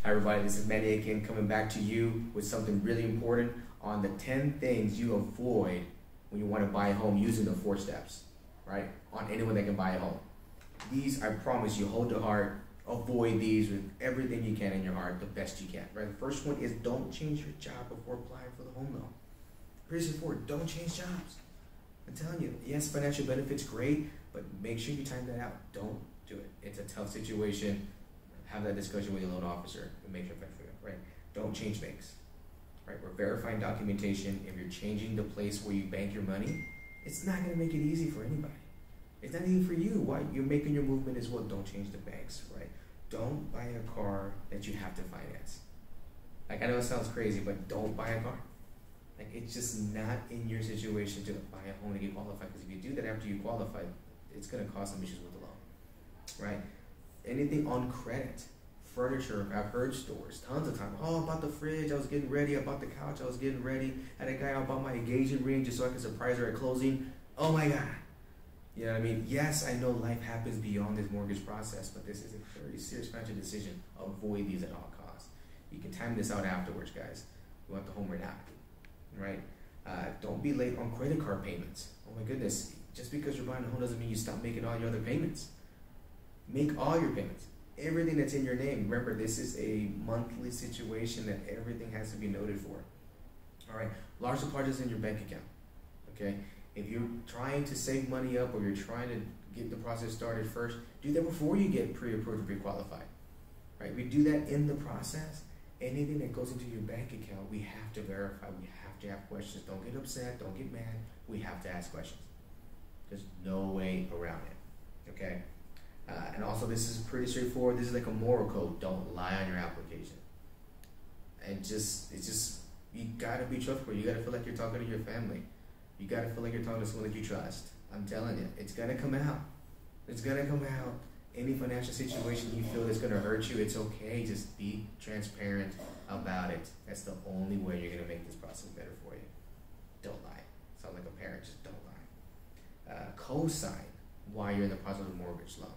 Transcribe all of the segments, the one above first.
Hi everybody, this is Manny again, coming back to you with something really important on the 10 things you avoid when you want to buy a home using the 4 steps, right? On anyone that can buy a home. These, I promise you, hold to heart, avoid these with everything you can in your heart, the best you can, right? The first one is don't change your job before applying for the home loan. Reason for it, don't change jobs. I'm telling you, yes, financial benefits, great, but make sure you time that out. Don't do it. It's a tough situation. Have that discussion with your loan officer and make sure it's for you, right? Don't change banks, right? We're verifying documentation. If you're changing the place where you bank your money, it's not going to make it easy for anybody. It's not easy for you. Why? You're making your movement as well. Don't change the banks, right? Don't buy a car that you have to finance. Like, I know it sounds crazy, but don't buy a car. Like, it's just not in your situation to buy a home to get qualified, because if you do that after you qualify, it's going to cause some issues with the loan, right? Anything on credit, furniture, I've heard stories tons of times. Oh, I bought the fridge, I was getting ready. I bought the couch, I was getting ready. Had a guy, I bought my engagement ring just so I could surprise her at closing. Oh my God. You know what I mean? Yes, I know life happens beyond this mortgage process, but this is a very serious financial decision. Avoid these at all costs. You can time this out afterwards, guys. You want the home right now, right? Don't be late on credit card payments. Oh my goodness. Just because you're buying a home doesn't mean you stop making all your other payments. Make all your payments. Everything that's in your name. Remember, this is a monthly situation that everything has to be noted for. All right. Large deposits in your bank account. Okay. If you're trying to save money up or you're trying to get the process started first, do that before you get pre-approved or pre-qualified. Right. We do that in the process. Anything that goes into your bank account, we have to verify. We have to have questions. Don't get upset. Don't get mad. We have to ask questions. There's no way around it. Okay. And also, this is pretty straightforward. This is like a moral code. Don't lie on your application. And it's just, you gotta be truthful. You gotta feel like you're talking to your family. You gotta feel like you're talking to someone that you trust. I'm telling you, it's gonna come out. It's gonna come out. Any financial situation you feel that's gonna hurt you, it's okay. Just be transparent about it. That's the only way you're gonna make this process better for you. Don't lie. Sound like a parent, just don't lie. Co-sign while you're in the process of a mortgage loan.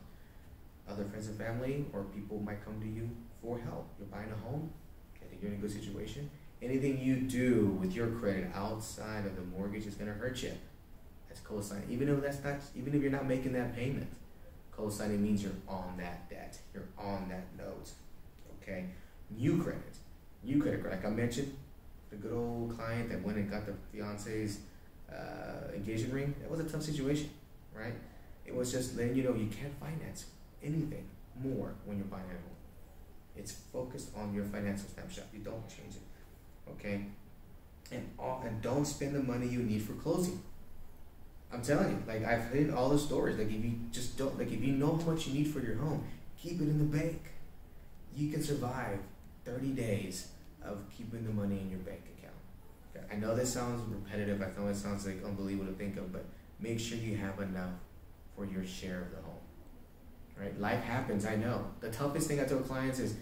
Other friends and family or people might come to you for help. You're buying a home, I think you're in a good situation. Anything you do with your credit outside of the mortgage is going to hurt you. That's co-signing. Even if you're not making that payment, co-signing means you're on that debt. You're on that note. Okay. New credit. Like I mentioned, the good old client that went and got the fiance's engagement ring. That was a tough situation, right? It was just letting you know you can't finance anything more when you're buying a home. It's focused on your financial snapshot. You don't change it, okay? And don't spend the money you need for closing. I'm telling you, like I've heard all the stories. Like if you just don't, like if you know how much you need for your home, keep it in the bank. You can survive 30 days of keeping the money in your bank account. Okay? I know this sounds repetitive. I know it sounds like unbelievable to think of, but make sure you have enough for your share of the home. Right? Life happens, I know. The toughest thing I tell clients is,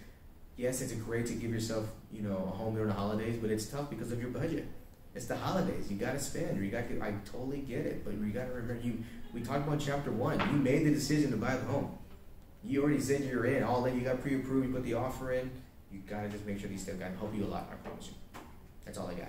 yes, it's great to give yourself, a home during the holidays, but it's tough because of your budget. It's the holidays. You got to spend. I totally get it, but you got to remember, we talked about chapter 1. You made the decision to buy the home. You already said you're in. All that, you got pre-approved, you put the offer in. You got to just make sure these steps can help you a lot, I promise you. That's all I got.